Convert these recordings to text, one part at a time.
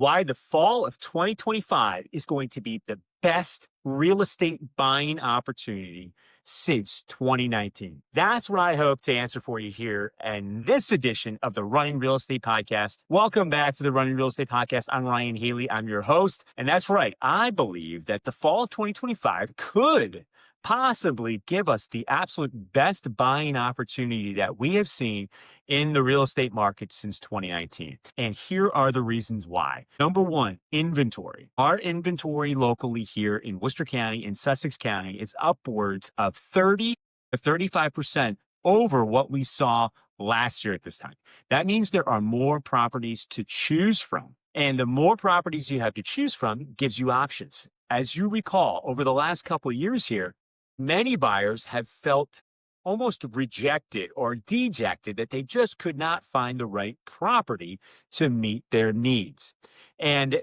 why the fall of 2025 is going to be the best real estate buying opportunity since 2019. That's what I hope to answer for you here in this edition of the Running Real Estate Podcast. Welcome back to the Running Real Estate Podcast. I'm Ryan Haley. I'm your host. And that's right. I believe that the fall of 2025 could possibly give us the absolute best buying opportunity that we have seen in the real estate market since 2019. And here are the reasons why. Number one, inventory. Our inventory locally here in Worcester County and Sussex County is upwards of 30 to 35% over what we saw last year at this time. That means there are more properties to choose from. And the more properties you have to choose from gives you options. As you recall, over the last couple of years here, many buyers have felt almost rejected or dejected that they just could not find the right property to meet their needs. And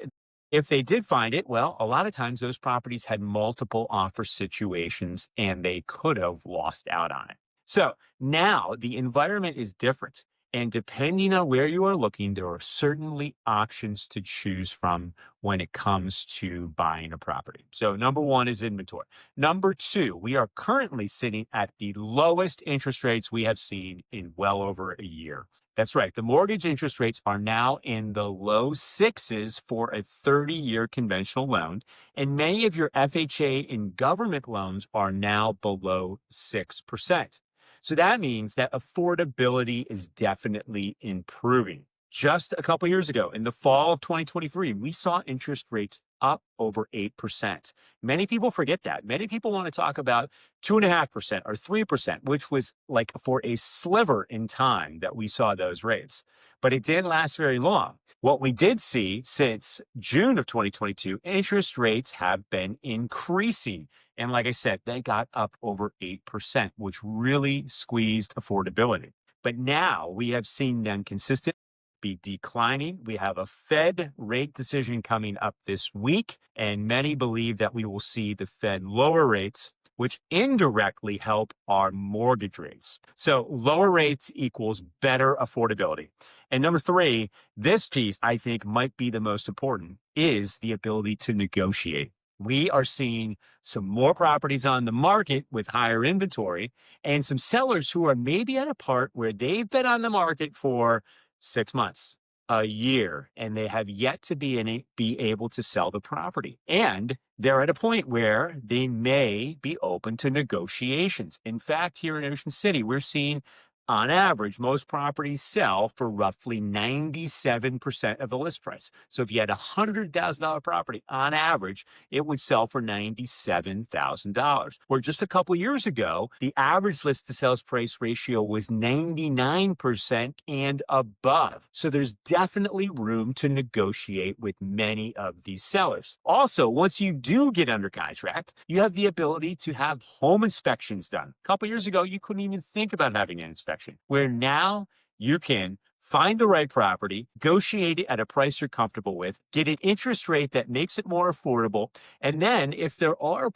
if they did find it, well, a lot of times those properties had multiple offer situations and they could have lost out on it. So now the environment is different. And depending on where you are looking, there are certainly options to choose from when it comes to buying a property. So number one is inventory. Number two, we are currently sitting at the lowest interest rates we have seen in well over a year. That's right. The mortgage interest rates are now in the low sixes for a 30-year conventional loan. And many of your FHA and government loans are now below 6%. So that means that affordability is definitely improving. Just a couple years ago, in the fall of 2023, we saw interest rates up over 8%. Many people forget that. Many people want to talk about 2.5% or 3%, which was like for a sliver in time that we saw those rates. But it didn't last very long. What we did see since June of 2022, interest rates have been increasing. And like I said, they got up over 8%, which really squeezed affordability. But now we have seen them consistently be declining. We have a Fed rate decision coming up this week, and many believe that we will see the Fed lower rates, which indirectly help our mortgage rates. So lower rates equals better affordability. And number three, this piece I think might be the most important, is the ability to negotiate. We are seeing some more properties on the market with higher inventory and some sellers who are maybe at a part where they've been on the market for 6 months, a year, and they have yet to be able to sell the property. And they're at a point where they may be open to negotiations. In fact, here in Ocean City, we're seeing on average, most properties sell for roughly 97% of the list price. So if you had a $100,000 property, on average, it would sell for $97,000. Where just a couple years ago, the average list to sales price ratio was 99% and above. So there's definitely room to negotiate with many of these sellers. Also, once you do get under contract, you have the ability to have home inspections done. A couple years ago, you couldn't even think about having an inspection. Where now you can find the right property, negotiate it at a price you're comfortable with, get an interest rate that makes it more affordable, and then if there are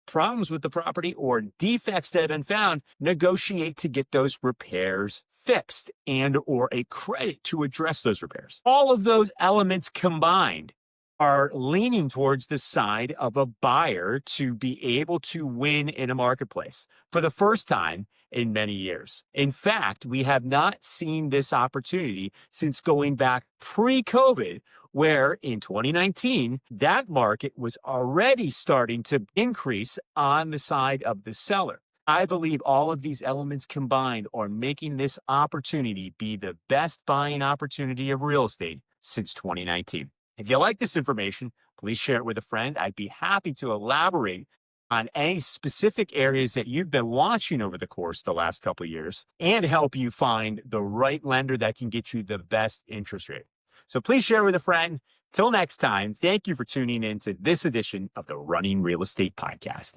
problems with the property or defects that have been found, negotiate to get those repairs fixed and or a credit to address those repairs. All of those elements combined are leaning towards the side of a buyer to be able to win in a marketplace for the first time in many years. In fact, we have not seen this opportunity since going back pre-COVID, where in 2019, that market was already starting to increase on the side of the seller. I believe all of these elements combined are making this opportunity be the best buying opportunity of real estate since 2019. If you like this information, please share it with a friend. I'd be happy to elaborate on any specific areas that you've been watching over the course of the last couple of years and help you find the right lender that can get you the best interest rate. So please share with a friend. Till next time, thank you for tuning in to this edition of the Running Real Estate Podcast.